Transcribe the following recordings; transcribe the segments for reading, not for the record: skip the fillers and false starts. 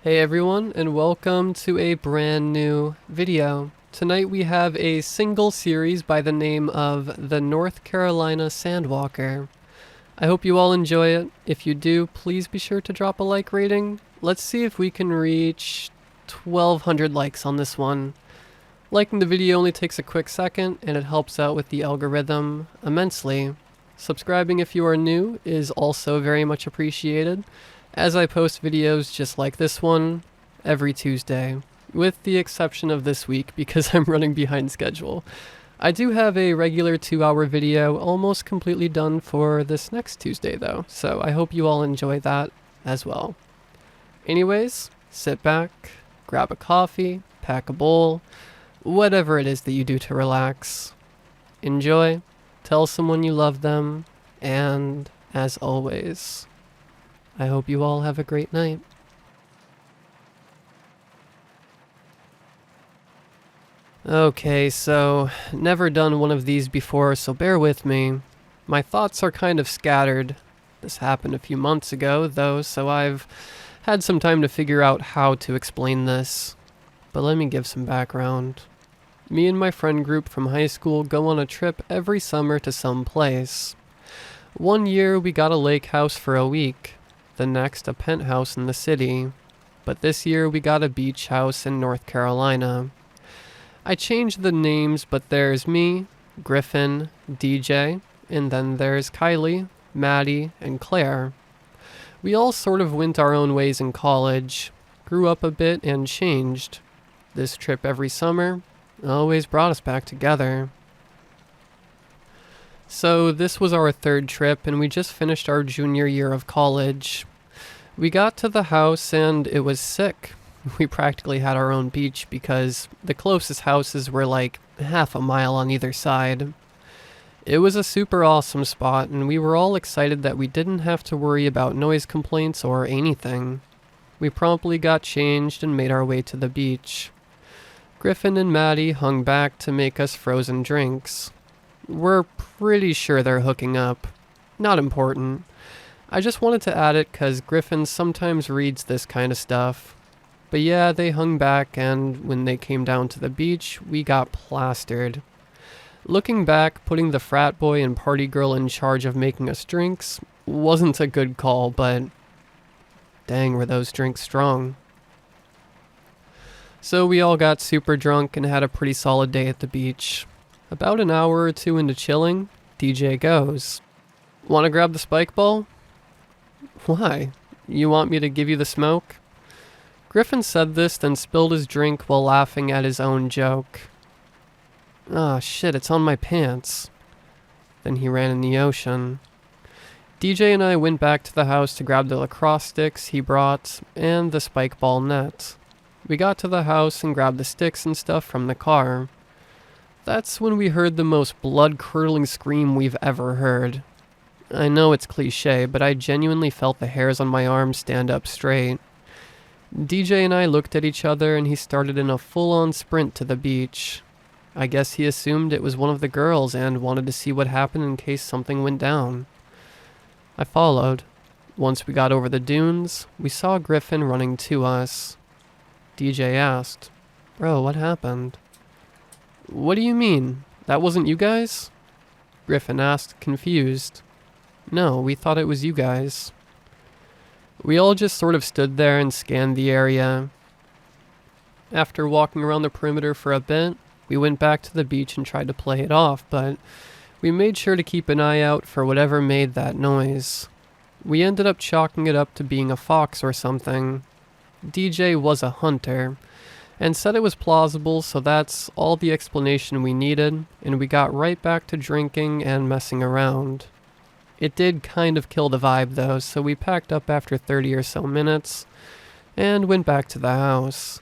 Hey everyone, and welcome to a brand new video. Tonight we have a single series by the name of The North Carolina Sandwalker. I hope you all enjoy it. If you do, please be sure to drop a like rating. Let's see if we can reach 1,200 likes on this one. Liking the video only takes a quick second, and it helps out with the algorithm immensely. Subscribing if you are new is also very much appreciated, as I post videos just like this one every Tuesday, with the exception of this week because I'm running behind schedule. I do have a regular 2-hour video almost completely done for this next Tuesday though, so I hope you all enjoy that as well. Anyways, sit back, grab a coffee, pack a bowl, whatever it is that you do to relax. Enjoy, tell someone you love them, and as always, I hope you all have a great night. Okay, so never done one of these before, so bear with me. My thoughts are kind of scattered. This happened a few months ago, though, so I've had some time to figure out how to explain this. But let me give some background. Me and my friend group from high school go on a trip every summer to some place. One year we got a lake house for a week. The next a penthouse in the city, but this year we got a beach house in North Carolina. I changed the names, but there's me, Griffin, DJ, and then there's Kylie, Maddie, and Claire. We all sort of went our own ways in college, grew up a bit, and changed. This trip every summer always brought us back together. So this was our third trip, and we just finished our junior year of college. We got to the house and it was sick. We practically had our own beach because the closest houses were like half a mile on either side. It was a super awesome spot, and we were all excited that we didn't have to worry about noise complaints or anything. We promptly got changed and made our way to the beach. Griffin and Maddie hung back to make us frozen drinks. We're pretty sure they're hooking up. Not important. I just wanted to add it because Griffin sometimes reads this kind of stuff. But yeah, they hung back, and when they came down to the beach, we got plastered. Looking back, putting the frat boy and party girl in charge of making us drinks wasn't a good call, but dang, were those drinks strong. So we all got super drunk and had a pretty solid day at the beach. About an hour or two into chilling, DJ goes, "Wanna grab the spike ball?" "Why? You want me to give you the smoke?" Griffin said this, then spilled his drink while laughing at his own joke. "Ah, shit, it's on my pants." Then he ran in the ocean. DJ and I went back to the house to grab the lacrosse sticks he brought and the spike ball net. We got to the house and grabbed the sticks and stuff from the car. That's when we heard the most blood-curdling scream we've ever heard. I know it's cliche, but I genuinely felt the hairs on my arms stand up straight. DJ and I looked at each other, and he started in a full-on sprint to the beach. I guess he assumed it was one of the girls and wanted to see what happened in case something went down. I followed. Once we got over the dunes, we saw Griffin running to us. DJ asked, "Bro, what happened?" "What do you mean? That wasn't you guys?" Griffin asked, confused. "No, we thought it was you guys." We all just sort of stood there and scanned the area. After walking around the perimeter for a bit, we went back to the beach and tried to play it off, but we made sure to keep an eye out for whatever made that noise. We ended up chalking it up to being a fox or something. DJ was a hunter, and said it was plausible, so that's all the explanation we needed, and we got right back to drinking and messing around. It did kind of kill the vibe though, so we packed up after 30 or so minutes, and went back to the house.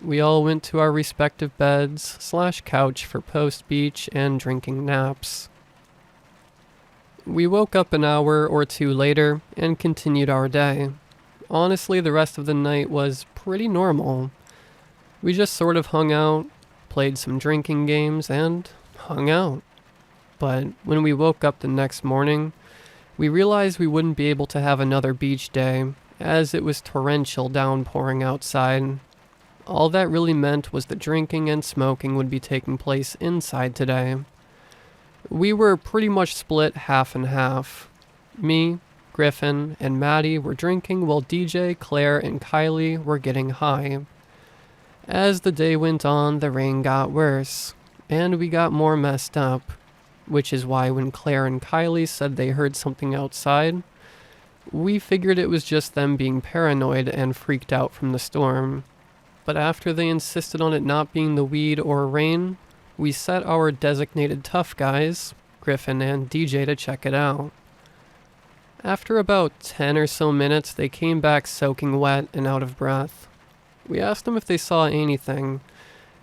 We all went to our respective beds/couch for post-beach and drinking naps. We woke up an hour or two later, and continued our day. Honestly, the rest of the night was pretty normal. We just sort of hung out, played some drinking games, and hung out. But when we woke up the next morning, we realized we wouldn't be able to have another beach day, as it was torrential downpouring outside. All that really meant was the drinking and smoking would be taking place inside today. We were pretty much split half and half. Me, Griffin, and Maddie were drinking while DJ, Claire, and Kylie were getting high. As the day went on, the rain got worse, and we got more messed up, which is why when Claire and Kylie said they heard something outside, we figured it was just them being paranoid and freaked out from the storm. But after they insisted on it not being the weed or rain, we set our designated tough guys, Griffin and DJ, to check it out. After about 10 or so minutes, they came back soaking wet and out of breath. We asked them if they saw anything,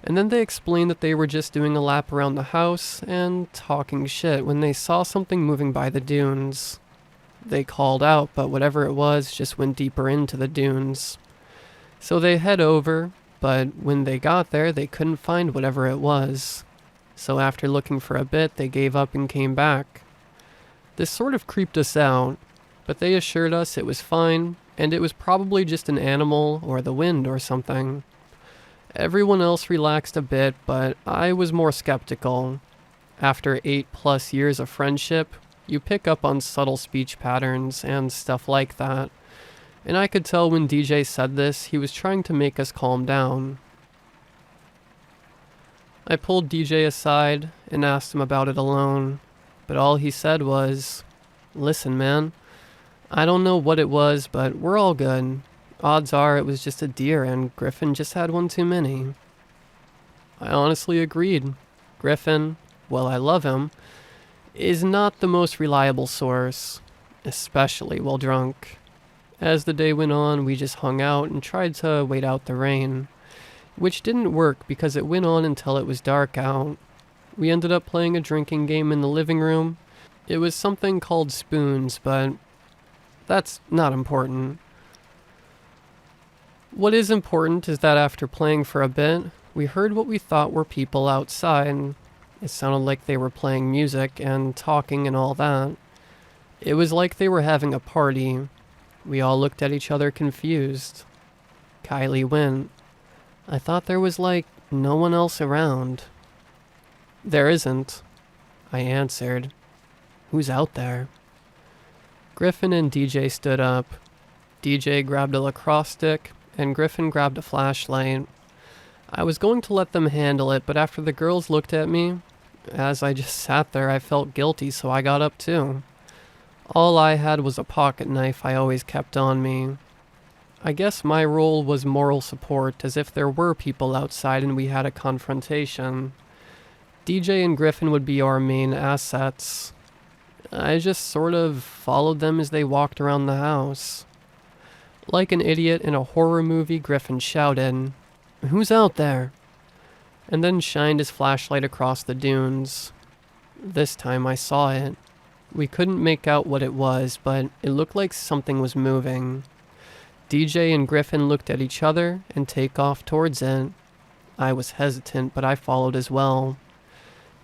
and then they explained that they were just doing a lap around the house and talking shit when they saw something moving by the dunes. They called out, but whatever it was just went deeper into the dunes. So they head over, but when they got there, they couldn't find whatever it was. So after looking for a bit, they gave up and came back. This sort of creeped us out, but they assured us it was fine, and it was probably just an animal or the wind or something. Everyone else relaxed a bit, but I was more skeptical. After 8+ years of friendship, you pick up on subtle speech patterns and stuff like that. And I could tell when DJ said this, he was trying to make us calm down. I pulled DJ aside and asked him about it alone, but all he said was, "Listen, man, I don't know what it was, but we're all good. Odds are it was just a deer and Griffin just had one too many." I honestly agreed. Griffin, well, I love him, is not the most reliable source, especially while drunk. As the day went on, we just hung out and tried to wait out the rain, which didn't work because it went on until it was dark out. We ended up playing a drinking game in the living room. It was something called Spoons, but that's not important. What is important is that after playing for a bit, we heard what we thought were people outside. It sounded like they were playing music and talking and all that. It was like they were having a party. We all looked at each other confused. Kylie went, "I thought there was no one else around." "There isn't," I answered. "Who's out there?" Griffin and DJ stood up. DJ grabbed a lacrosse stick, and Griffin grabbed a flashlight. I was going to let them handle it, but after the girls looked at me, as I just sat there, I felt guilty, so I got up too. All I had was a pocket knife I always kept on me. I guess my role was moral support, as if there were people outside and we had a confrontation. DJ and Griffin would be our main assets. I just sort of followed them as they walked around the house. Like an idiot in a horror movie, Griffin shouted, "Who's out there?" and then shined his flashlight across the dunes. This time I saw it. We couldn't make out what it was, but it looked like something was moving. DJ and Griffin looked at each other and take off towards it. I was hesitant, but I followed as well.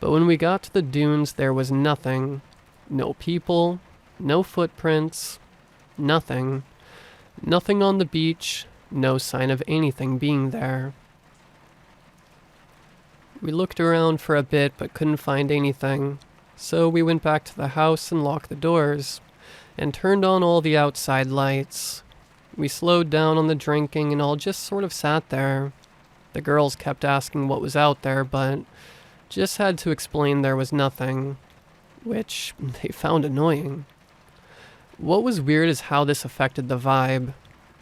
But when we got to the dunes, there was nothing. No people, no footprints, nothing. Nothing on the beach, no sign of anything being there. We looked around for a bit but couldn't find anything, so we went back to the house and locked the doors, and turned on all the outside lights. We slowed down on the drinking and all just sort of sat there. The girls kept asking what was out there, but just had to explain there was nothing, which they found annoying. What was weird is how this affected the vibe.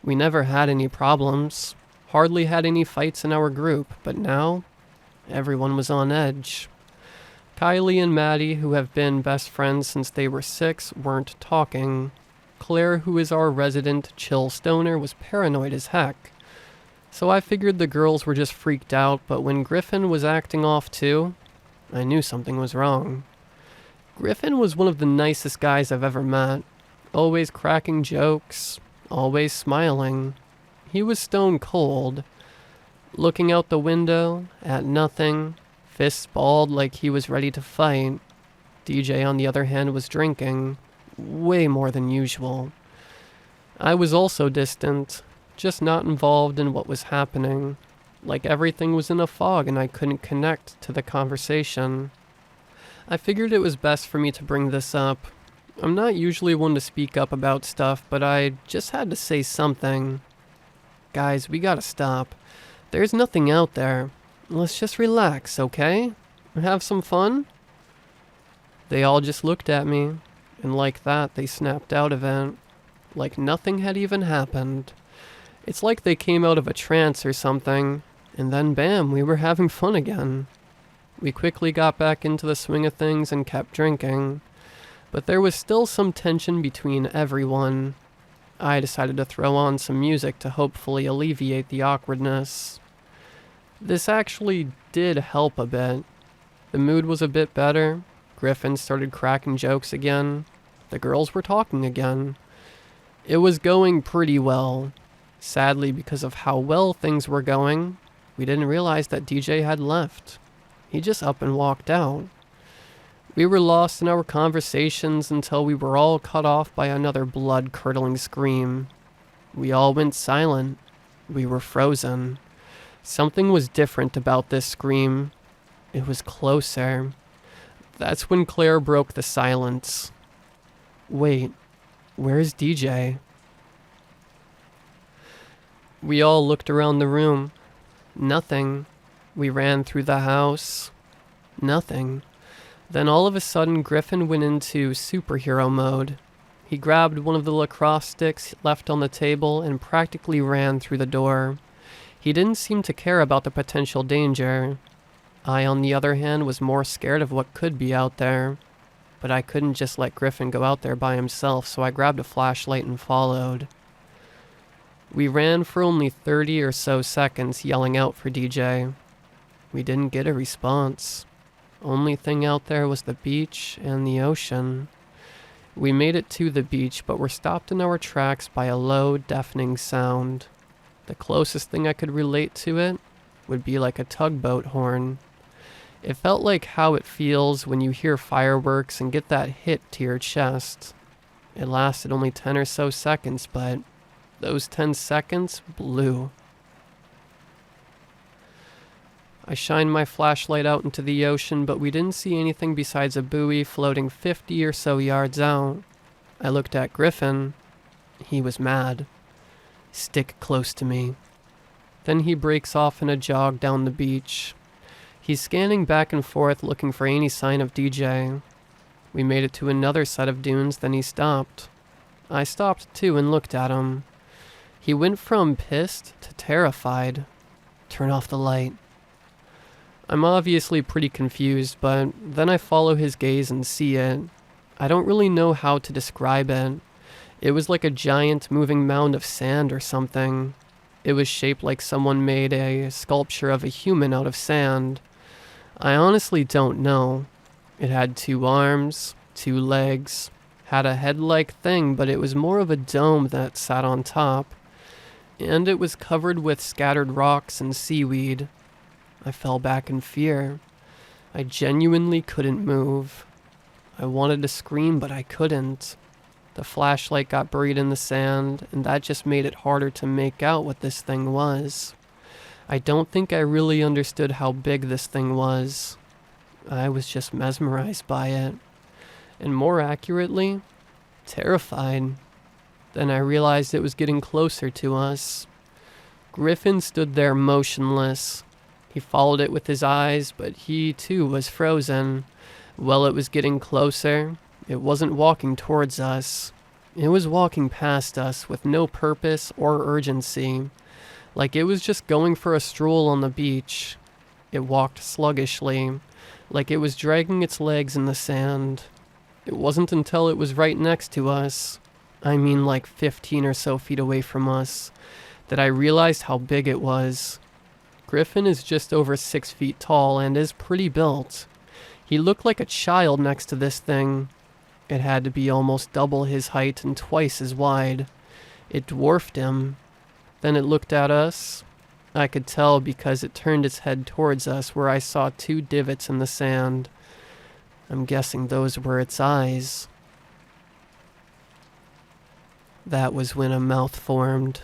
We never had any problems, hardly had any fights in our group, but now everyone was on edge. Kylie and Maddie, who have been best friends since they were 6, weren't talking. Claire, who is our resident chill stoner, was paranoid as heck. So I figured the girls were just freaked out, but when Griffin was acting off too, I knew something was wrong. Griffin was one of the nicest guys I've ever met. Always cracking jokes, always smiling. He was stone cold, looking out the window at nothing, fists balled like he was ready to fight. DJ, on the other hand, was drinking, way more than usual. I was also distant, just not involved in what was happening, like everything was in a fog and I couldn't connect to the conversation. I figured it was best for me to bring this up. I'm not usually one to speak up about stuff, but I just had to say something. Guys, we gotta stop. There's nothing out there. Let's just relax, okay? Have some fun? They all just looked at me, and like that, they snapped out of it. Like nothing had even happened. It's like they came out of a trance or something, and then bam, we were having fun again. We quickly got back into the swing of things and kept drinking, but there was still some tension between everyone. I decided to throw on some music to hopefully alleviate the awkwardness. This actually did help a bit. The mood was a bit better. Griffin started cracking jokes again. The girls were talking again. It was going pretty well. Sadly, because of how well things were going, we didn't realize that DJ had left. He just up and walked out. We were lost in our conversations until we were all cut off by another blood-curdling scream. We all went silent. We were frozen. Something was different about this scream. It was closer. That's when Claire broke the silence. Wait, where's DJ? We all looked around the room. Nothing. We ran through the house. Nothing. Then all of a sudden, Griffin went into superhero mode. He grabbed one of the lacrosse sticks left on the table and practically ran through the door. He didn't seem to care about the potential danger. I, on the other hand, was more scared of what could be out there. But I couldn't just let Griffin go out there by himself, so I grabbed a flashlight and followed. We ran for only 30 or so seconds yelling out for DJ. We didn't get a response. Only thing out there was the beach and the ocean. We made it to the beach, but were stopped in our tracks by a low, deafening sound. The closest thing I could relate to it would be like a tugboat horn. It felt like how it feels when you hear fireworks and get that hit to your chest. It lasted only 10 or so seconds, but those 10 seconds blew. I shined my flashlight out into the ocean, but we didn't see anything besides a buoy floating 50 or so yards out. I looked at Griffin. He was mad. Stick close to me. Then he breaks off in a jog down the beach. He's scanning back and forth looking for any sign of DJ. We made it to another set of dunes, then he stopped. I stopped too and looked at him. He went from pissed to terrified. Turn off the light. I'm obviously pretty confused, but then I follow his gaze and see it. I don't really know how to describe it. It was like a giant moving mound of sand or something. It was shaped like someone made a sculpture of a human out of sand. I honestly don't know. It had 2 arms, 2 legs, had a head-like thing, but it was more of a dome that sat on top. And it was covered with scattered rocks and seaweed. I fell back in fear. I genuinely couldn't move. I wanted to scream, but I couldn't. The flashlight got buried in the sand, and that just made it harder to make out what this thing was. I don't think I really understood how big this thing was. I was just mesmerized by it. And more accurately, terrified. Then I realized it was getting closer to us. Griffin stood there motionless. He followed it with his eyes, but he too was frozen. While it was getting closer, it wasn't walking towards us. It was walking past us with no purpose or urgency, like it was just going for a stroll on the beach. It walked sluggishly, like it was dragging its legs in the sand. It wasn't until it was right next to us, I mean like 15 or so feet away from us, that I realized how big it was. Griffin is just over 6 feet tall and is pretty built. He looked like a child next to this thing. It had to be almost double his height and twice as wide. It dwarfed him. Then it looked at us. I could tell because it turned its head towards us where I saw 2 divots in the sand. I'm guessing those were its eyes. That was when a mouth formed.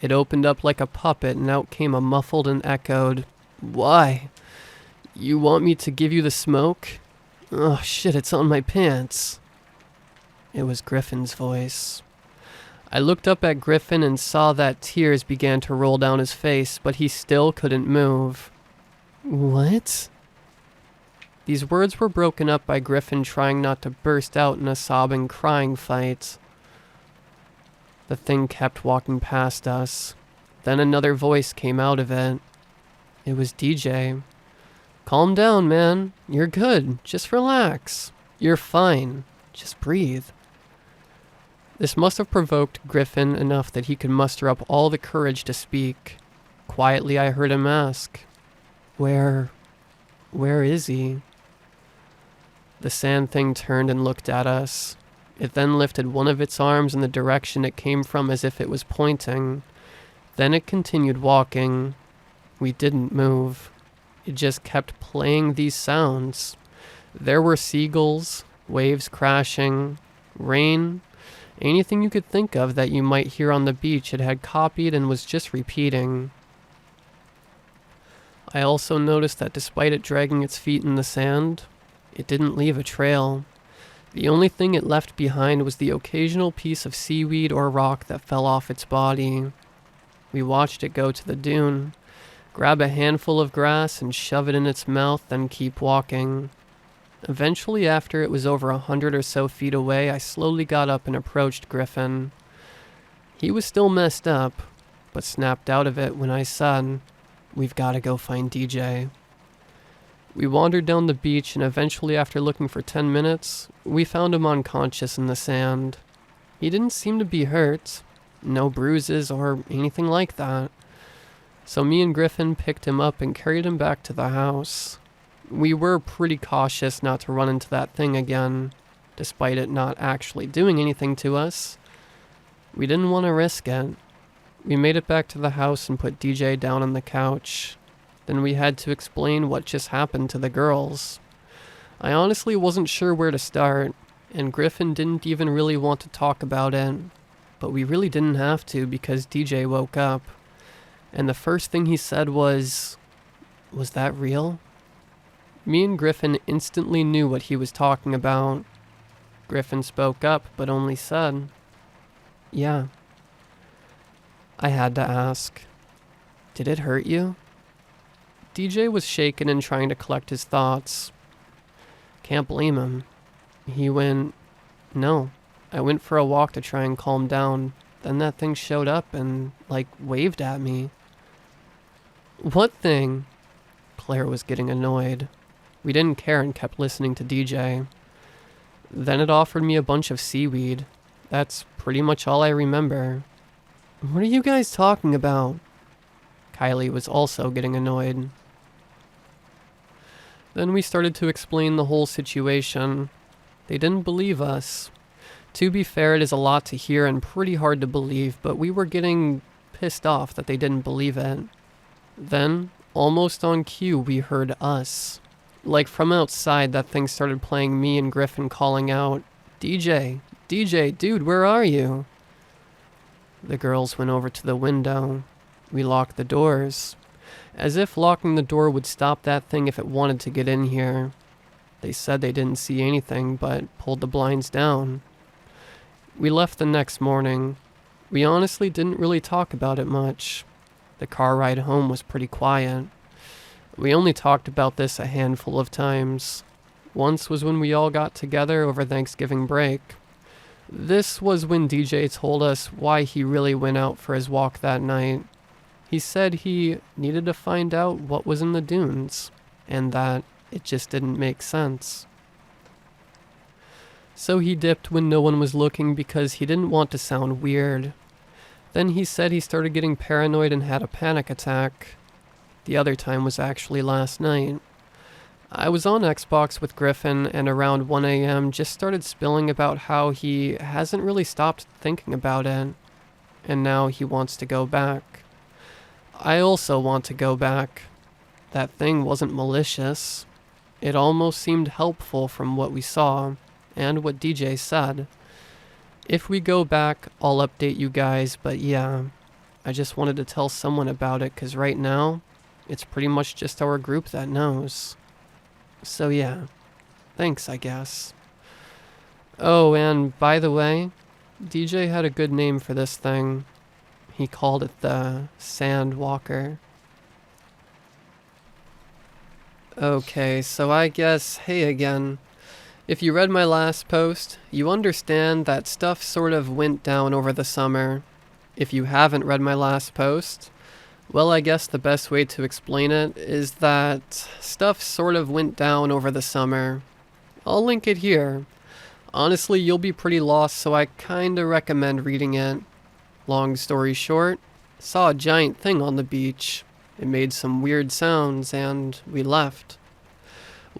It opened up like a puppet and out came a muffled and echoed, "Why? You want me to give you the smoke? Oh shit, it's on my pants." It was Griffin's voice. I looked up at Griffin and saw that tears began to roll down his face, but he still couldn't move. "What?" These words were broken up by Griffin trying not to burst out in a sobbing, crying fight. The thing kept walking past us. Then another voice came out of it. It was DJ. "Calm down, man. You're good. Just relax. You're fine. Just breathe." This must have provoked Griffin enough that he could muster up all the courage to speak. Quietly, I heard him ask, Where is he?" The sand thing turned and looked at us. It then lifted one of its arms in the direction it came from as if it was pointing. Then it continued walking. We didn't move. It just kept playing these sounds. There were seagulls, waves crashing, rain, anything you could think of that you might hear on the beach it had copied and was just repeating. I also noticed that despite it dragging its feet in the sand, it didn't leave a trail. The only thing it left behind was the occasional piece of seaweed or rock that fell off its body. We watched it go to the dune, grab a handful of grass and shove it in its mouth, then keep walking. Eventually, after it was over 100 or so feet away, I slowly got up and approached Griffin. He was still messed up, but snapped out of it when I said, "We've got to go find DJ." We wandered down the beach, and eventually, after looking for 10 minutes, we found him unconscious in the sand. He didn't seem to be hurt, no bruises or anything like that. So me and Griffin picked him up and carried him back to the house. We were pretty cautious not to run into that thing again, despite it not actually doing anything to us. We didn't want to risk it. We made it back to the house and put DJ down on the couch. Then we had to explain what just happened to the girls. I honestly wasn't sure where to start, and Griffin didn't even really want to talk about it. But we really didn't have to because DJ woke up. And the first thing he said was that real?" Me and Griffin instantly knew what he was talking about. Griffin spoke up, but only said, "Yeah." I had to ask, "Did it hurt you?" DJ was shaken and trying to collect his thoughts. Can't blame him. He went, "No, I went for a walk to try and calm down. Then that thing showed up and, waved at me." "What thing?" Claire was getting annoyed. We didn't care and kept listening to DJ. Then it offered me a bunch of seaweed. That's pretty much all I remember. "What are you guys talking about?" Kylie was also getting annoyed. Then we started to explain the whole situation. They didn't believe us. To be fair, it is a lot to hear and pretty hard to believe, but we were getting pissed off that they didn't believe it. Then, almost on cue, we heard us. Like from outside, that thing started playing me and Griffin calling out, DJ, dude, where are you?" The girls went over to the window. We locked the doors, as if locking the door would stop that thing if it wanted to get in here. They said they didn't see anything, but pulled the blinds down. We left the next morning. We honestly didn't really talk about it much. The car ride home was pretty quiet. We only talked about this a handful of times. Once was when we all got together over Thanksgiving break. This was when DJ told us why he really went out for his walk that night. He said he needed to find out what was in the dunes, and that it just didn't make sense. So he dipped when no one was looking because he didn't want to sound weird. Then he said he started getting paranoid and had a panic attack. The other time was actually last night. I was on Xbox with Griffin and around 1 a.m. just started spilling about how he hasn't really stopped thinking about it, and now he wants to go back. I also want to go back. That thing wasn't malicious. It almost seemed helpful from what we saw and what DJ said. If we go back, I'll update you guys, but yeah, I just wanted to tell someone about it because right now, it's pretty much just our group that knows. So yeah, thanks, I guess. Oh, and by the way, DJ had a good name for this thing. He called it the Sandwalker. Okay, so I guess, hey again. If you read my last post, you understand that stuff sort of went down over the summer. If you haven't read my last post, well, I guess the best way to explain it is that stuff sort of went down over the summer. I'll link it here. Honestly, you'll be pretty lost, so I kinda recommend reading it. Long story short, saw a giant thing on the beach. It made some weird sounds, and we left.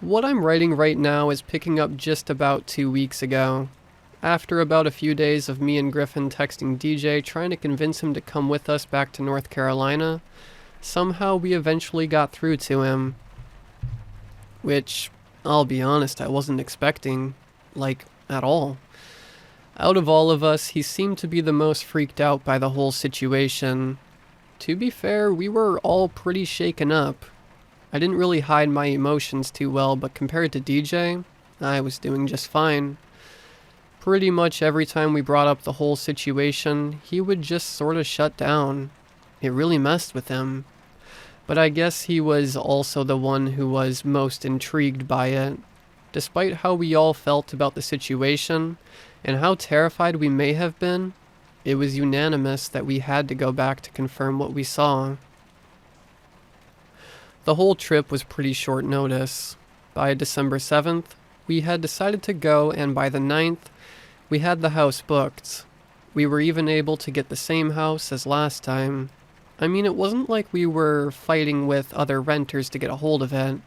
What I'm writing right now is picking up just about 2 weeks ago. After about a few days of me and Griffin texting DJ trying to convince him to come with us back to North Carolina, somehow we eventually got through to him. Which, I'll be honest, I wasn't expecting, at all. Out of all of us, he seemed to be the most freaked out by the whole situation. To be fair, we were all pretty shaken up. I didn't really hide my emotions too well, but compared to DJ, I was doing just fine. Pretty much every time we brought up the whole situation, he would just sort of shut down. It really messed with him. But I guess he was also the one who was most intrigued by it. Despite how we all felt about the situation, and how terrified we may have been, it was unanimous that we had to go back to confirm what we saw. The whole trip was pretty short notice. By December 7th, we had decided to go, and by the 9th, we had the house booked. We were even able to get the same house as last time. I mean, it wasn't like we were fighting with other renters to get a hold of it.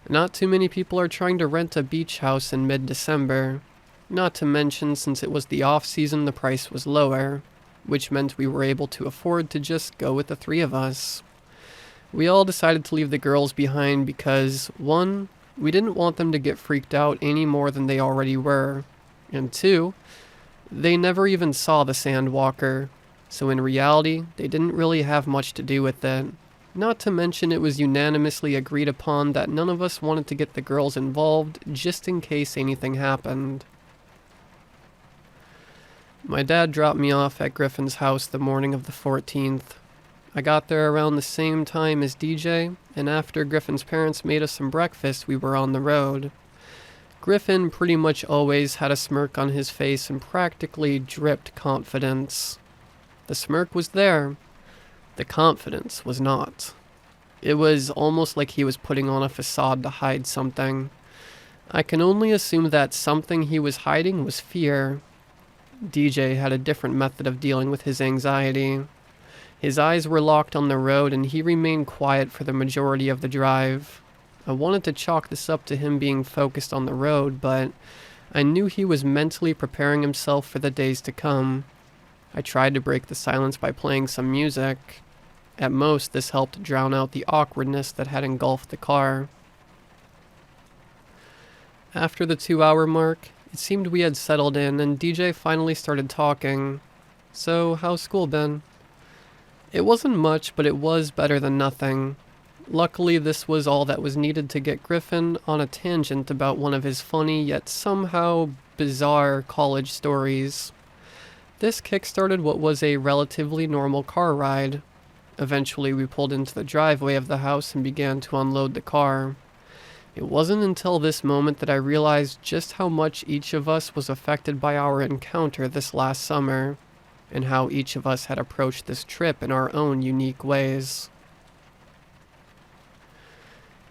Not too many people are trying to rent a beach house in mid-December. Not to mention, since it was the off-season, the price was lower, which meant we were able to afford to just go with the 3 of us. We all decided to leave the girls behind because, 1, we didn't want them to get freaked out any more than they already were, and 2, they never even saw the Sandwalker, so in reality, they didn't really have much to do with it. Not to mention it was unanimously agreed upon that none of us wanted to get the girls involved just in case anything happened. My dad dropped me off at Griffin's house the morning of the 14th. I got there around the same time as DJ, and after Griffin's parents made us some breakfast, we were on the road. Griffin pretty much always had a smirk on his face and practically dripped confidence. The smirk was there. The confidence was not. It was almost like he was putting on a facade to hide something. I can only assume that something he was hiding was fear. DJ had a different method of dealing with his anxiety. His eyes were locked on the road and he remained quiet for the majority of the drive. I wanted to chalk this up to him being focused on the road, but I knew he was mentally preparing himself for the days to come. I tried to break the silence by playing some music. At most, this helped drown out the awkwardness that had engulfed the car. After the 2-hour mark, it seemed we had settled in and DJ finally started talking. So, how's school been? It wasn't much, but it was better than nothing. Luckily, this was all that was needed to get Griffin on a tangent about one of his funny yet somehow bizarre college stories. This kickstarted what was a relatively normal car ride. Eventually, we pulled into the driveway of the house and began to unload the car. It wasn't until this moment that I realized just how much each of us was affected by our encounter this last summer, and how each of us had approached this trip in our own unique ways.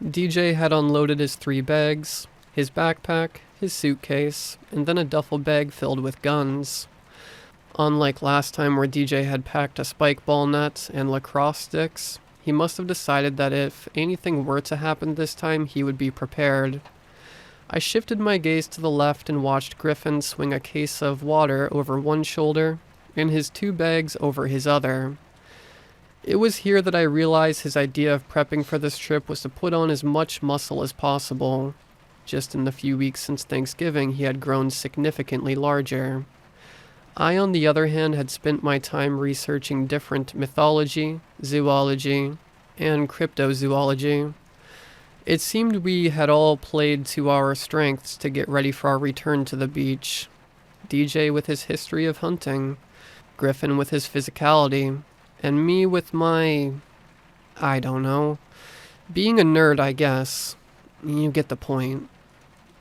DJ had unloaded his 3 bags, his backpack, his suitcase, and then a duffel bag filled with guns. Unlike last time where DJ had packed a spike ball net and lacrosse sticks, he must have decided that if anything were to happen this time, he would be prepared. I shifted my gaze to the left and watched Griffin swing a case of water over one shoulder and his 2 bags over his other. It was here that I realized his idea of prepping for this trip was to put on as much muscle as possible. Just in the few weeks since Thanksgiving, he had grown significantly larger. I, on the other hand, had spent my time researching different mythology, zoology, and cryptozoology. It seemed we had all played to our strengths to get ready for our return to the beach. DJ with his history of hunting, Griffin with his physicality, and me with my... I don't know. Being a nerd, I guess. You get the point.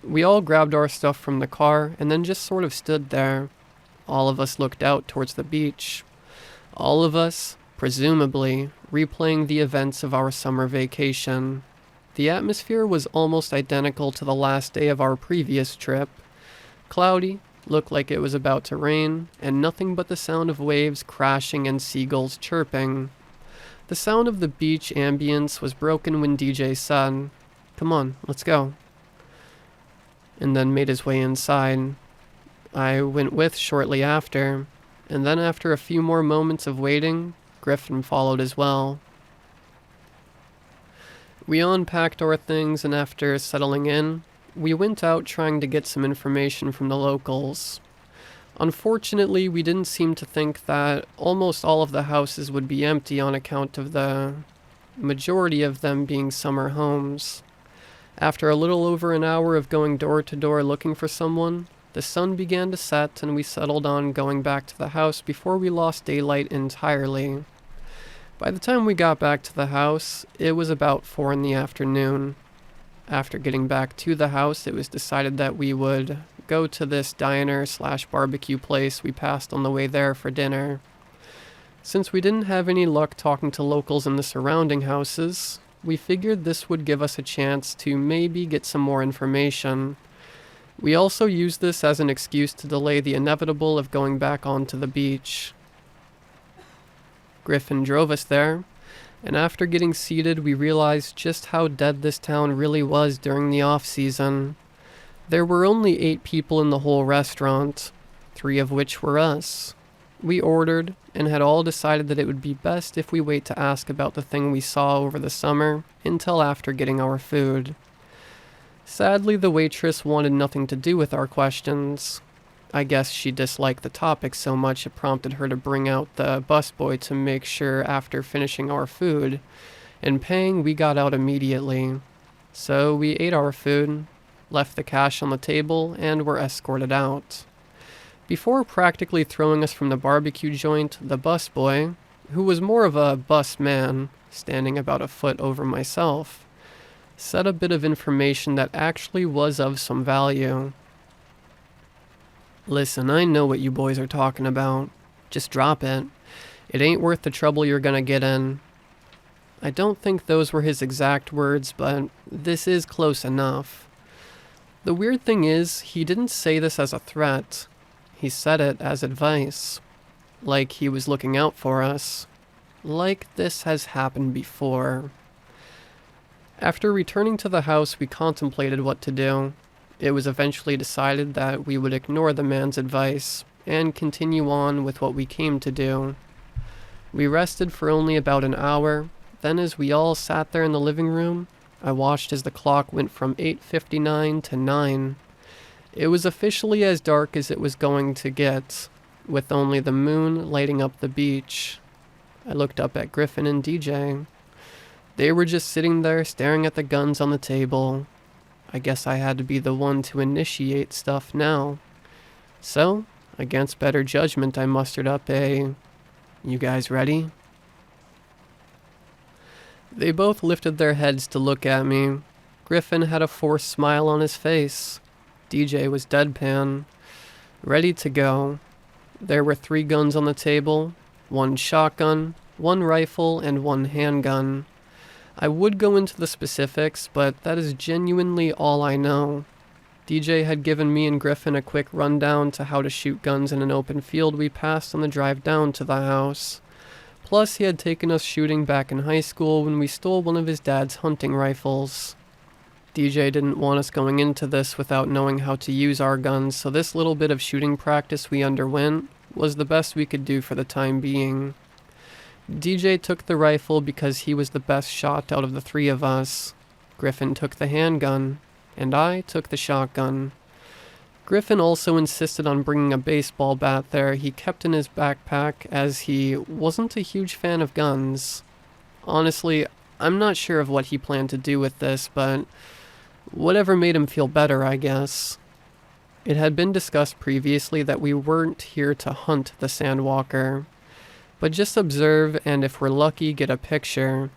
We all grabbed our stuff from the car and then just sort of stood there. All of us looked out towards the beach. All of us, presumably, replaying the events of our summer vacation. The atmosphere was almost identical to the last day of our previous trip. Cloudy, looked like it was about to rain, and nothing but the sound of waves crashing and seagulls chirping. The sound of the beach ambience was broken when DJ said, "Come on, let's go," and then made his way inside. I went with shortly after, and then after a few more moments of waiting, Griffin followed as well. We unpacked our things, and after settling in, we went out trying to get some information from the locals. Unfortunately, we didn't seem to think that almost all of the houses would be empty on account of the majority of them being summer homes. After a little over an hour of going door to door looking for someone, the sun began to set and we settled on going back to the house before we lost daylight entirely. By the time we got back to the house, it was about 4 in the afternoon. After getting back to the house, it was decided that we would go to this diner/barbecue place we passed on the way there for dinner. Since we didn't have any luck talking to locals in the surrounding houses, we figured this would give us a chance to maybe get some more information. We also used this as an excuse to delay the inevitable of going back onto the beach. Griffin drove us there, and after getting seated, we realized just how dead this town really was during the off-season. There were only 8 people in the whole restaurant, 3 of which were us. We ordered, and had all decided that it would be best if we wait to ask about the thing we saw over the summer until after getting our food. Sadly, the waitress wanted nothing to do with our questions. I guess she disliked the topic so much it prompted her to bring out the busboy to make sure after finishing our food and paying we got out immediately. So we ate our food, left the cash on the table, and were escorted out. Before practically throwing us from the barbecue joint, the busboy, who was more of a bus man, standing about a foot over myself, said a bit of information that actually was of some value. "Listen, I know what you boys are talking about. Just drop it. It ain't worth the trouble you're gonna get in." I don't think those were his exact words, but this is close enough. The weird thing is, he didn't say this as a threat. He said it as advice. Like he was looking out for us. Like this has happened before. After returning to the house, we contemplated what to do. It was eventually decided that we would ignore the man's advice and continue on with what we came to do. We rested for only about an hour. Then as we all sat there in the living room, I watched as the clock went from 8:59 to 9. It was officially as dark as it was going to get, with only the moon lighting up the beach. I looked up at Griffin and DJ. They were just sitting there staring at the guns on the table. I guess I had to be the one to initiate stuff now. So, against better judgment, I mustered up a, "You guys ready?" They both lifted their heads to look at me. Griffin had a forced smile on his face. DJ was deadpan, ready to go. There were 3 guns on the table, 1 shotgun, 1 rifle, and 1 handgun. I would go into the specifics, but that is genuinely all I know. DJ had given me and Griffin a quick rundown to how to shoot guns in an open field we passed on the drive down to the house. Plus, he had taken us shooting back in high school when we stole one of his dad's hunting rifles. DJ didn't want us going into this without knowing how to use our guns, so this little bit of shooting practice we underwent was the best we could do for the time being. DJ took the rifle because he was the best shot out of the 3 of us. Griffin took the handgun, and I took the shotgun. Griffin also insisted on bringing a baseball bat there he kept in his backpack, as he wasn't a huge fan of guns. Honestly, I'm not sure of what he planned to do with this, but whatever made him feel better, I guess. It had been discussed previously that we weren't here to hunt the Sandwalker, but just observe and, if we're lucky, get a picture.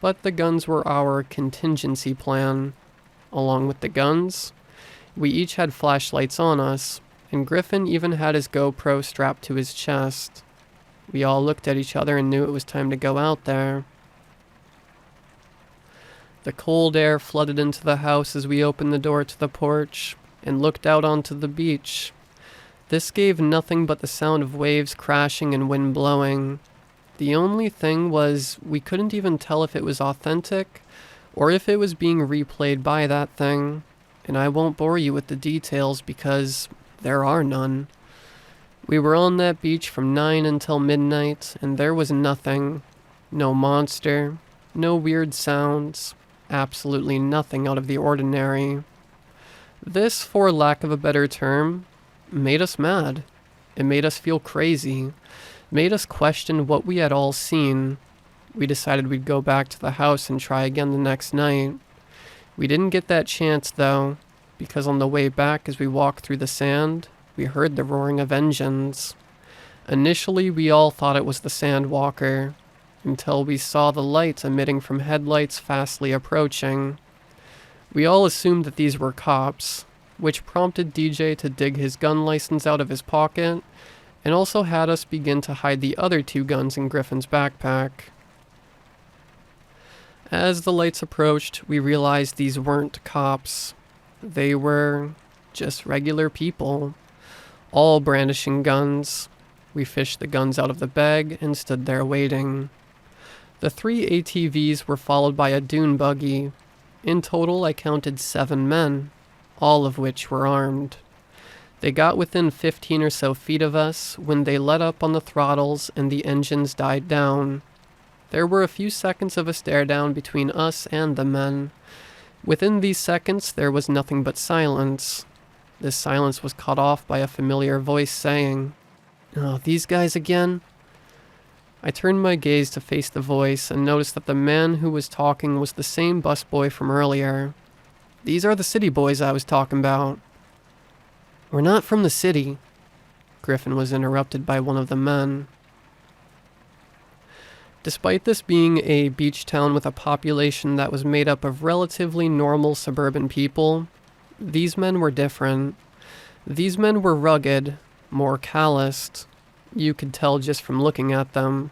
But the guns were our contingency plan. Along with the guns, we each had flashlights on us, and Griffin even had his GoPro strapped to his chest. We all looked at each other and knew it was time to go out there. The cold air flooded into the house as we opened the door to the porch and looked out onto the beach. This gave nothing but the sound of waves crashing and wind blowing. The only thing was we couldn't even tell if it was authentic or if it was being replayed by that thing. And I won't bore you with the details because there are none. We were on that beach from 9 until midnight, and there was nothing. No monster, no weird sounds, absolutely nothing out of the ordinary. This, for lack of a better term, made us mad. It made us feel crazy, made us question what we had all seen. We decided we'd go back to the house and try again the next night. We didn't get that chance, though, because on the way back as we walked through the sand, we heard the roaring of engines. Initially, we all thought it was the Sandwalker, until we saw the lights emitting from headlights fastly approaching. We all assumed that these were cops, which prompted DJ to dig his gun license out of his pocket, and also had us begin to hide the other 2 guns in Griffin's backpack. As the lights approached, we realized these weren't cops. They were just regular people, all brandishing guns. We fished the guns out of the bag and stood there waiting. The 3 ATVs were followed by a dune buggy. In total, I counted 7 men, all of which were armed. They got within 15 or so feet of us when they let up on the throttles and the engines died down. There were a few seconds of a stare down between us and the men. Within these seconds, there was nothing but silence. This silence was cut off by a familiar voice saying, "Oh, these guys again?" I turned my gaze to face the voice and noticed that the man who was talking was the same busboy from earlier. "These are the city boys I was talking about." "We're not from the city." Griffin was interrupted by one of the men. Despite this being a beach town with a population that was made up of relatively normal suburban people, these men were different. These men were rugged, more calloused. You could tell just from looking at them.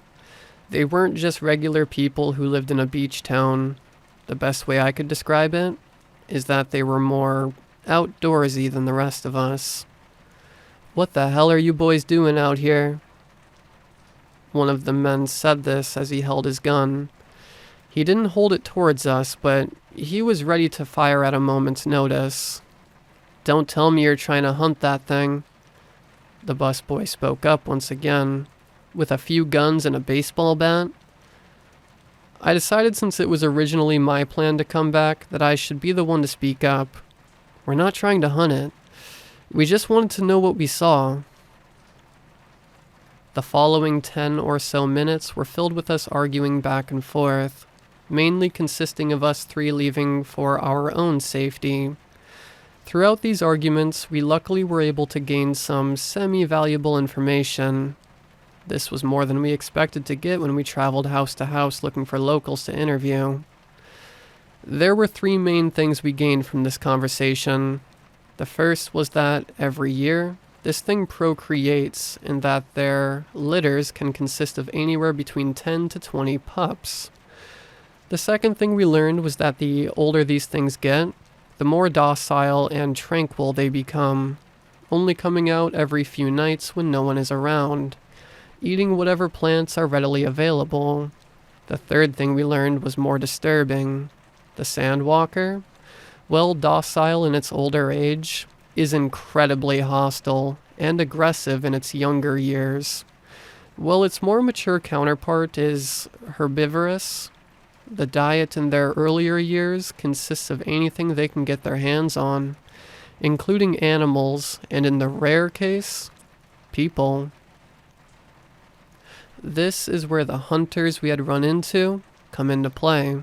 They weren't just regular people who lived in a beach town. The best way I could describe it is that they were more outdoorsy than the rest of us. "What the hell are you boys doing out here?" One of the men said this as he held his gun. He didn't hold it towards us, but he was ready to fire at a moment's notice. "Don't tell me you're trying to hunt that thing." The busboy spoke up once again, with a few guns and a baseball bat. I decided, since it was originally my plan to come back, that I should be the one to speak up. "We're not trying to hunt it. We just wanted to know what we saw." The following 10 or so minutes were filled with us arguing back and forth, mainly consisting of us 3 leaving for our own safety. Throughout these arguments, we luckily were able to gain some semi-valuable information. This was more than we expected to get when we traveled house to house looking for locals to interview. There were 3 main things we gained from this conversation. The first was that every year, this thing procreates, and that their litters can consist of anywhere between 10 to 20 pups. The second thing we learned was that the older these things get, the more docile and tranquil they become, only coming out every few nights when no one is around, eating whatever plants are readily available. The third thing we learned was more disturbing. The Sandwalker, while docile in its older age, is incredibly hostile and aggressive in its younger years. While its more mature counterpart is herbivorous, the diet in their earlier years consists of anything they can get their hands on, including animals, and in the rare case, people. This is where the hunters we had run into come into play.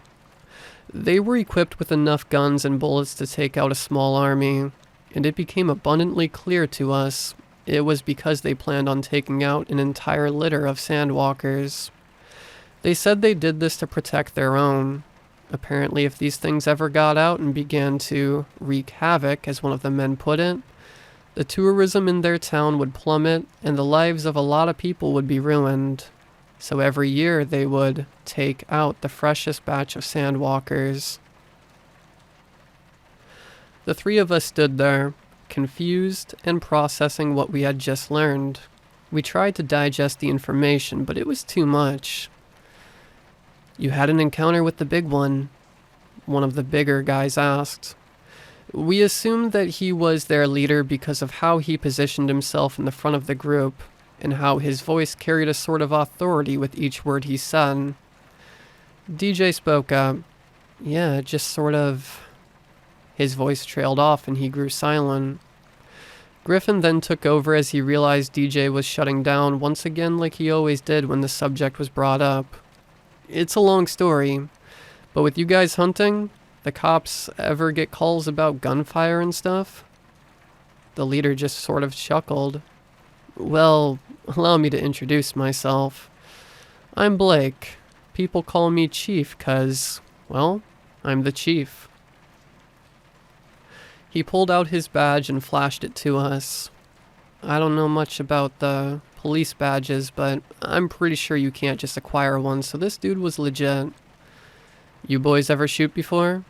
They were equipped with enough guns and bullets to take out a small army, and it became abundantly clear to us it was because they planned on taking out an entire litter of sandwalkers. They said they did this to protect their own. Apparently, if these things ever got out and began to wreak havoc, as one of the men put it, the tourism in their town would plummet and the lives of a lot of people would be ruined. So every year they would take out the freshest batch of sandwalkers. The three of us stood there, confused and processing what we had just learned. We tried to digest the information, but it was too much. "You had an encounter with the big one?" one of the bigger guys asked. We assumed that he was their leader because of how he positioned himself in the front of the group, and how his voice carried a sort of authority with each word he said. DJ spoke up. "Yeah, just sort of..." His voice trailed off and he grew silent. Griffin then took over as he realized DJ was shutting down once again like he always did when the subject was brought up. "It's a long story, but with you guys hunting, the cops ever get calls about gunfire and stuff?" The leader just sort of chuckled. "Well, allow me to introduce myself. I'm Blake. People call me Chief 'cause, well, I'm the chief." He pulled out his badge and flashed it to us. I don't know much about the police badges, but I'm pretty sure you can't just acquire one, so this dude was legit. "You boys ever shoot before?"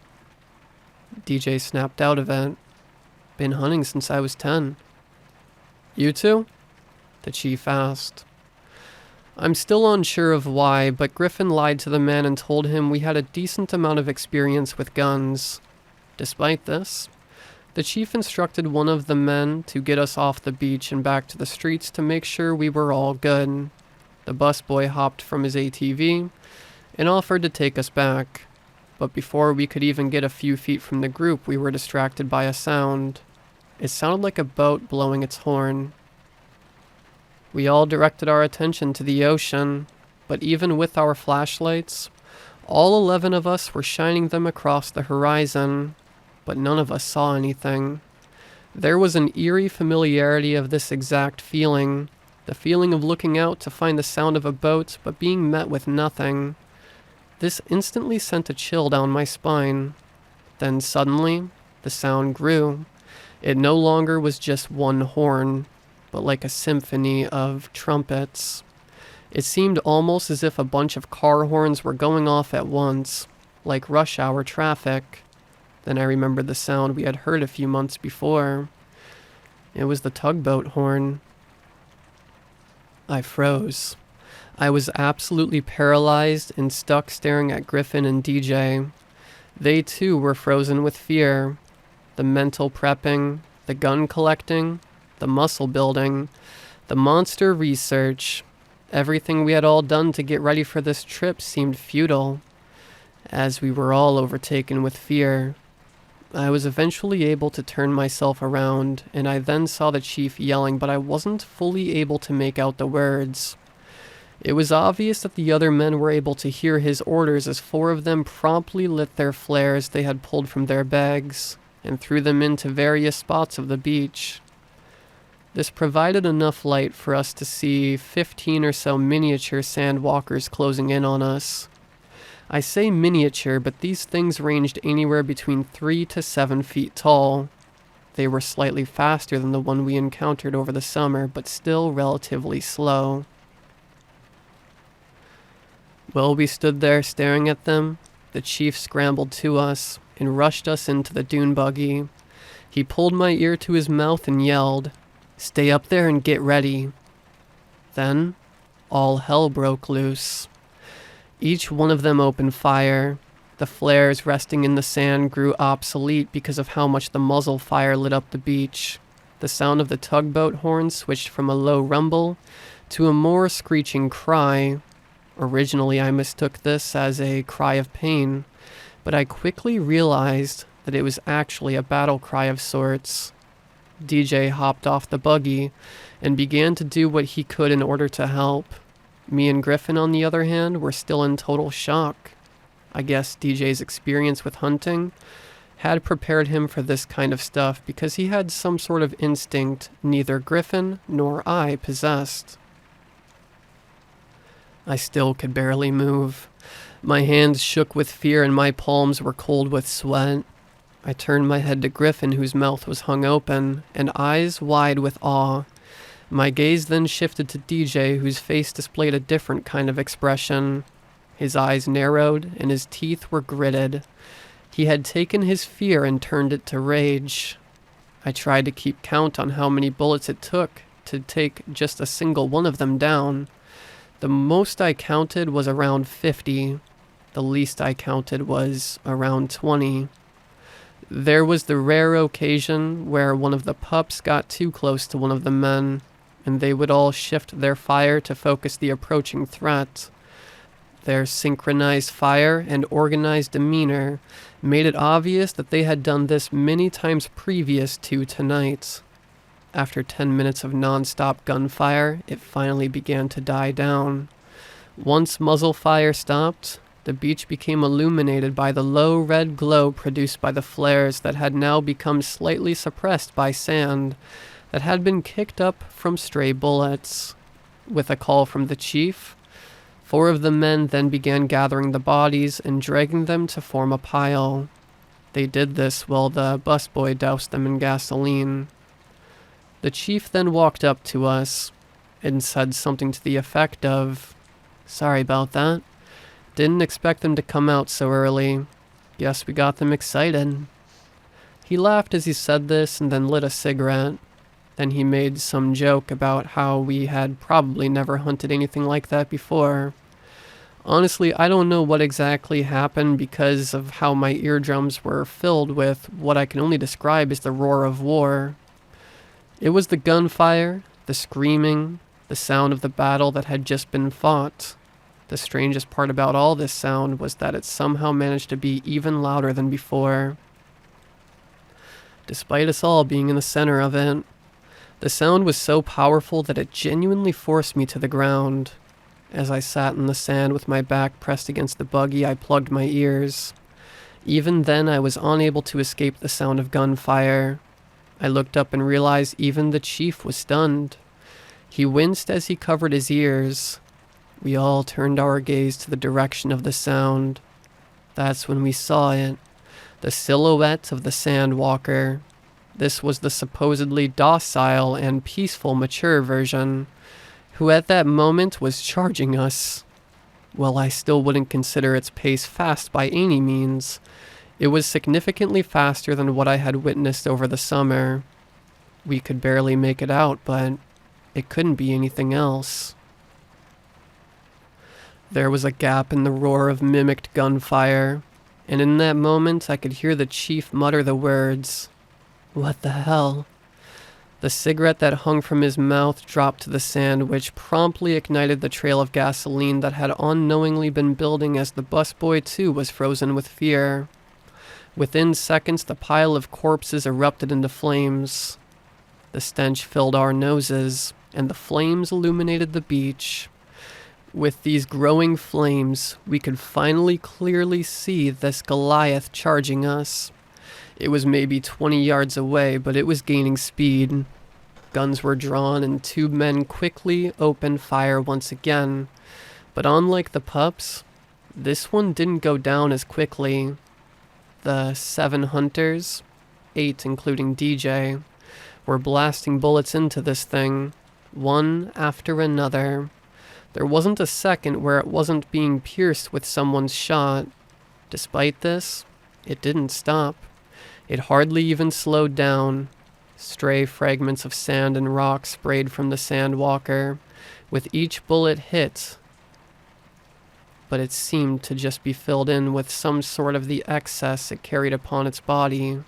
DJ snapped out of it. "Been hunting since I was 10. "You two?" the chief asked. I'm still unsure of why, but Griffin lied to the man and told him we had a decent amount of experience with guns. Despite this, the chief instructed one of the men to get us off the beach and back to the streets to make sure we were all good. The busboy hopped from his ATV and offered to take us back, but before we could even get a few feet from the group, we were distracted by a sound. It sounded like a boat blowing its horn. We all directed our attention to the ocean, but even with our flashlights, all 11 of us were shining them across the horizon, but none of us saw anything. There was an eerie familiarity of this exact feeling, the feeling of looking out to find the sound of a boat but being met with nothing. This instantly sent a chill down my spine. Then suddenly, the sound grew. It no longer was just one horn, but like a symphony of trumpets. It seemed almost as if a bunch of car horns were going off at once, like rush hour traffic. Then I remembered the sound we had heard a few months before. It was the tugboat horn. I froze. I was absolutely paralyzed and stuck staring at Griffin and DJ. They too were frozen with fear. The mental prepping, the gun collecting, the muscle building, the monster research, everything we had all done to get ready for this trip seemed futile, as we were all overtaken with fear. I was eventually able to turn myself around, and I then saw the chief yelling, but I wasn't fully able to make out the words. It was obvious that the other men were able to hear his orders as 4 of them promptly lit their flares they had pulled from their bags and threw them into various spots of the beach. This provided enough light for us to see 15 or so miniature sandwalkers closing in on us. I say miniature, but these things ranged anywhere between 3 to 7 feet tall. They were slightly faster than the one we encountered over the summer, but still relatively slow. While we stood there staring at them, the chief scrambled to us and rushed us into the dune buggy. He pulled my ear to his mouth and yelled, "Stay up there and get ready." Then, all hell broke loose. Each one of them opened fire. The flares resting in the sand grew obsolete because of how much the muzzle fire lit up the beach. The sound of the tugboat horn switched from a low rumble to a more screeching cry. Originally, I mistook this as a cry of pain, but I quickly realized that it was actually a battle cry of sorts. DJ hopped off the buggy and began to do what he could in order to help. Me and Griffin, on the other hand, were still in total shock. I guess DJ's experience with hunting had prepared him for this kind of stuff because he had some sort of instinct neither Griffin nor I possessed. I still could barely move. My hands shook with fear and my palms were cold with sweat. I turned my head to Griffin, whose mouth was hung open, and eyes wide with awe. My gaze then shifted to DJ, whose face displayed a different kind of expression. His eyes narrowed and his teeth were gritted. He had taken his fear and turned it to rage. I tried to keep count on how many bullets it took to take just a single one of them down. The most I counted was around 50. The least I counted was around 20. There was the rare occasion where one of the pups got too close to one of the men, and they would all shift their fire to focus the approaching threat. Their synchronized fire and organized demeanor made it obvious that they had done this many times previous to tonight. After 10 minutes of non-stop gunfire, it finally began to die down. Once muzzle fire stopped, the beach became illuminated by the low red glow produced by the flares that had now become slightly suppressed by sand that had been kicked up from stray bullets. With a call from the chief, 4 of the men then began gathering the bodies and dragging them to form a pile. They did this while the busboy doused them in gasoline. The chief then walked up to us and said something to the effect of, "Sorry about that. Didn't expect them to come out so early. Guess we got them excited." He laughed as he said this and then lit a cigarette. Then he made some joke about how we had probably never hunted anything like that before. Honestly, I don't know what exactly happened because of how my eardrums were filled with what I can only describe as the roar of war. It was the gunfire, the screaming, the sound of the battle that had just been fought. The strangest part about all this sound was that it somehow managed to be even louder than before. Despite us all being in the center of it, the sound was so powerful that it genuinely forced me to the ground. As I sat in the sand with my back pressed against the buggy, I plugged my ears. Even then, I was unable to escape the sound of gunfire. I looked up and realized even the chief was stunned. He winced as he covered his ears. We all turned our gaze to the direction of the sound. That's when we saw it, the silhouette of the sandwalker. This was the supposedly docile and peaceful mature version, who at that moment was charging us. Well, I still wouldn't consider its pace fast by any means. It was significantly faster than what I had witnessed over the summer. We could barely make it out, but it couldn't be anything else. There was a gap in the roar of mimicked gunfire, and in that moment I could hear the chief mutter the words, "What the hell?" The cigarette that hung from his mouth dropped to the sand, which promptly ignited the trail of gasoline that had unknowingly been building as the busboy too was frozen with fear. Within seconds, the pile of corpses erupted into flames. The stench filled our noses, and the flames illuminated the beach. With these growing flames, we could finally clearly see this Goliath charging us. It was maybe 20 yards away, but it was gaining speed. Guns were drawn and 2 men quickly opened fire once again. But unlike the pups, this one didn't go down as quickly. The 7 hunters, 8 including DJ, were blasting bullets into this thing, one after another. There wasn't a second where it wasn't being pierced with someone's shot. Despite this, it didn't stop. It hardly even slowed down. Stray fragments of sand and rock sprayed from the sandwalker, with each bullet hit, but it seemed to just be filled in with some sort of the excess it carried upon its body.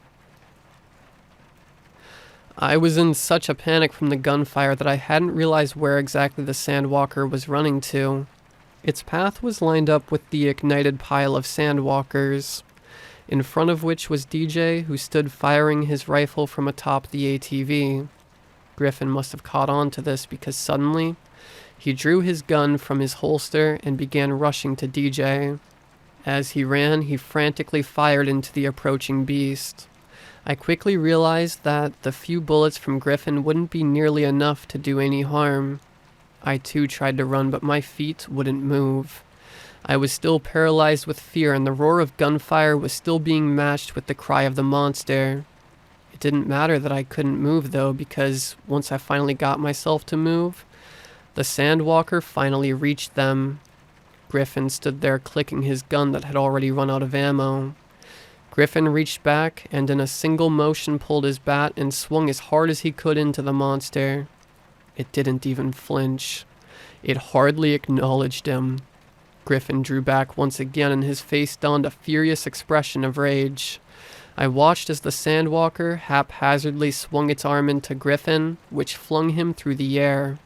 I was in such a panic from the gunfire that I hadn't realized where exactly the sandwalker was running to. Its path was lined up with the ignited pile of sandwalkers. in front of which was DJ, who stood firing his rifle from atop the ATV. Griffin must have caught on to this because suddenly, he drew his gun from his holster and began rushing to DJ. As he ran, he frantically fired into the approaching beast. I quickly realized that the few bullets from Griffin wouldn't be nearly enough to do any harm. I too tried to run, but my feet wouldn't move. I was still paralyzed with fear, and the roar of gunfire was still being matched with the cry of the monster. It didn't matter that I couldn't move, though, because once I finally got myself to move, the sandwalker finally reached them. Griffin stood there clicking his gun that had already run out of ammo. Griffin reached back and in a single motion pulled his bat and swung as hard as he could into the monster. It didn't even flinch. It hardly acknowledged him. Griffin drew back once again and his face donned a furious expression of rage. I watched as the sandwalker haphazardly swung its arm into Griffin, which flung him through the air.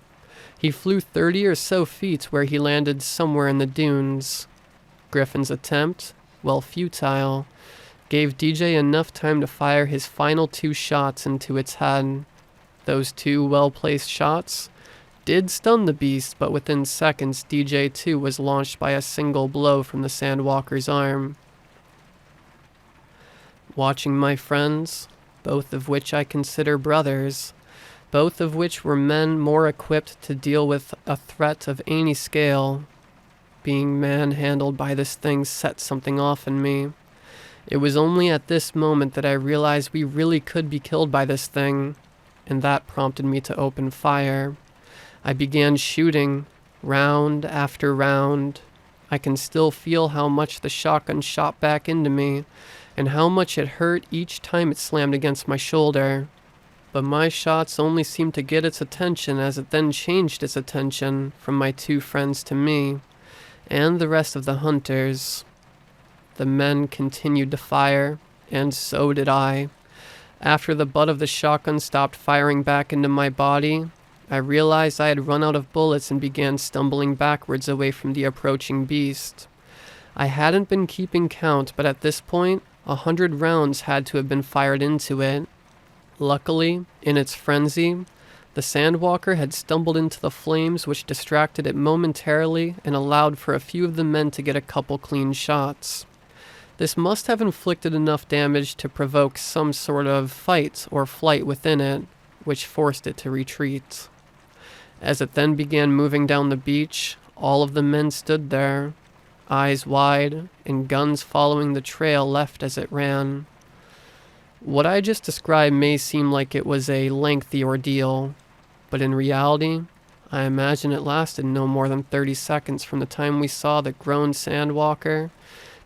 He flew 30 or so feet where he landed somewhere in the dunes. Griffin's attempt, while futile, gave DJ enough time to fire his final 2 shots into its head. Those 2 well-placed shots did stun the beast, but within seconds DJ too was launched by a single blow from the sandwalker's arm. Watching my friends, both of which I consider brothers, both of which were men more equipped to deal with a threat of any scale, being manhandled by this thing set something off in me. It was only at this moment that I realized we really could be killed by this thing, and that prompted me to open fire. I began shooting, round after round. I can still feel how much the shotgun shot back into me, and how much it hurt each time it slammed against my shoulder. But my shots only seemed to get its attention as it then changed its attention from my 2 friends to me, and the rest of the hunters. The men continued to fire, and so did I. After the butt of the shotgun stopped firing back into my body, I realized I had run out of bullets and began stumbling backwards away from the approaching beast. I hadn't been keeping count, but at this point, 100 rounds had to have been fired into it. Luckily, in its frenzy, the sandwalker had stumbled into the flames, which distracted it momentarily and allowed for a few of the men to get a couple clean shots. This must have inflicted enough damage to provoke some sort of fight or flight within it, which forced it to retreat. As it then began moving down the beach, all of the men stood there, eyes wide, and guns following the trail left as it ran. What I just described may seem like it was a lengthy ordeal, but in reality, I imagine it lasted no more than 30 seconds from the time we saw the grown sandwalker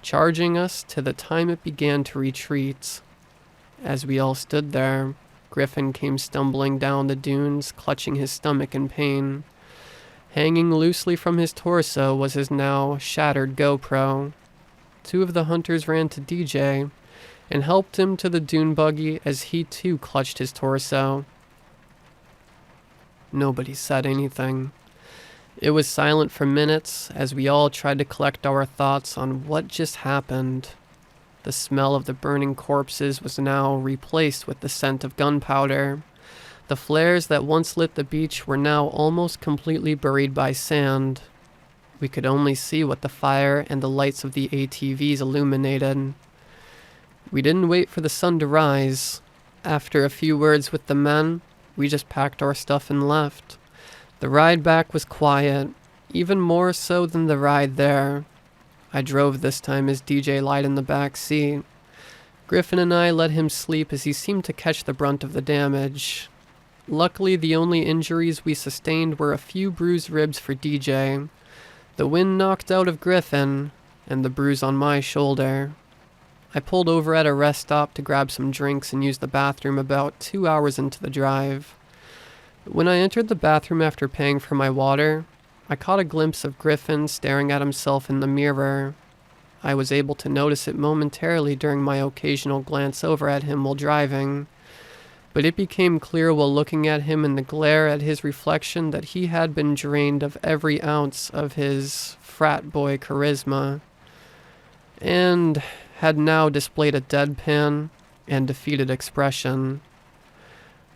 charging us to the time it began to retreat. As we all stood there, Griffin came stumbling down the dunes, clutching his stomach in pain. Hanging loosely from his torso was his now shattered GoPro. 2 of the hunters ran to DJ and helped him to the dune buggy as he too clutched his torso. Nobody said anything. It was silent for minutes as we all tried to collect our thoughts on what just happened. The smell of the burning corpses was now replaced with the scent of gunpowder. The flares that once lit the beach were now almost completely buried by sand. We could only see what the fire and the lights of the ATVs illuminated. We didn't wait for the sun to rise. After a few words with the men, we just packed our stuff and left. The ride back was quiet, even more so than the ride there. I drove this time as DJ lied in the back seat. Griffin and I let him sleep as he seemed to catch the brunt of the damage. Luckily, the only injuries we sustained were a few bruised ribs for DJ, the wind knocked out of Griffin, and the bruise on my shoulder. I pulled over at a rest stop to grab some drinks and use the bathroom about 2 hours into the drive. When I entered the bathroom after paying for my water, I caught a glimpse of Griffin staring at himself in the mirror. I was able to notice it momentarily during my occasional glance over at him while driving, but it became clear while looking at him in the glare at his reflection that he had been drained of every ounce of his frat boy charisma, and had now displayed a deadpan and defeated expression.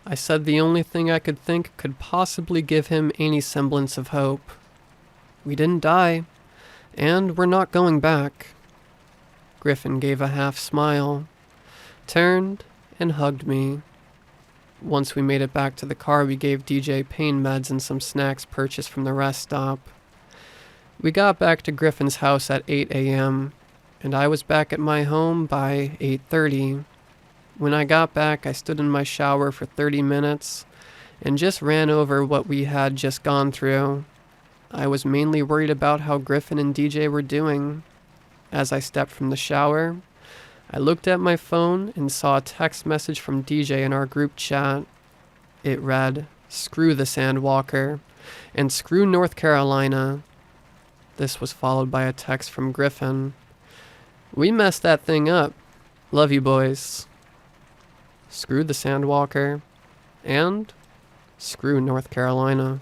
I said the only thing I could think could possibly give him any semblance of hope. We didn't die, and we're not going back. Griffin gave a half smile, turned, and hugged me. Once we made it back to the car, we gave DJ pain meds and some snacks purchased from the rest stop. We got back to Griffin's house at 8 a.m., and I was back at my home by 8:30. When I got back, I stood in my shower for 30 minutes and just ran over what we had just gone through. I was mainly worried about how Griffin and DJ were doing. As I stepped from the shower, I looked at my phone and saw a text message from DJ in our group chat. It read, "Screw the Sandwalker," and "Screw North Carolina." This was followed by a text from Griffin. "We messed that thing up. Love you boys. Screw the Sandwalker," and "Screw North Carolina."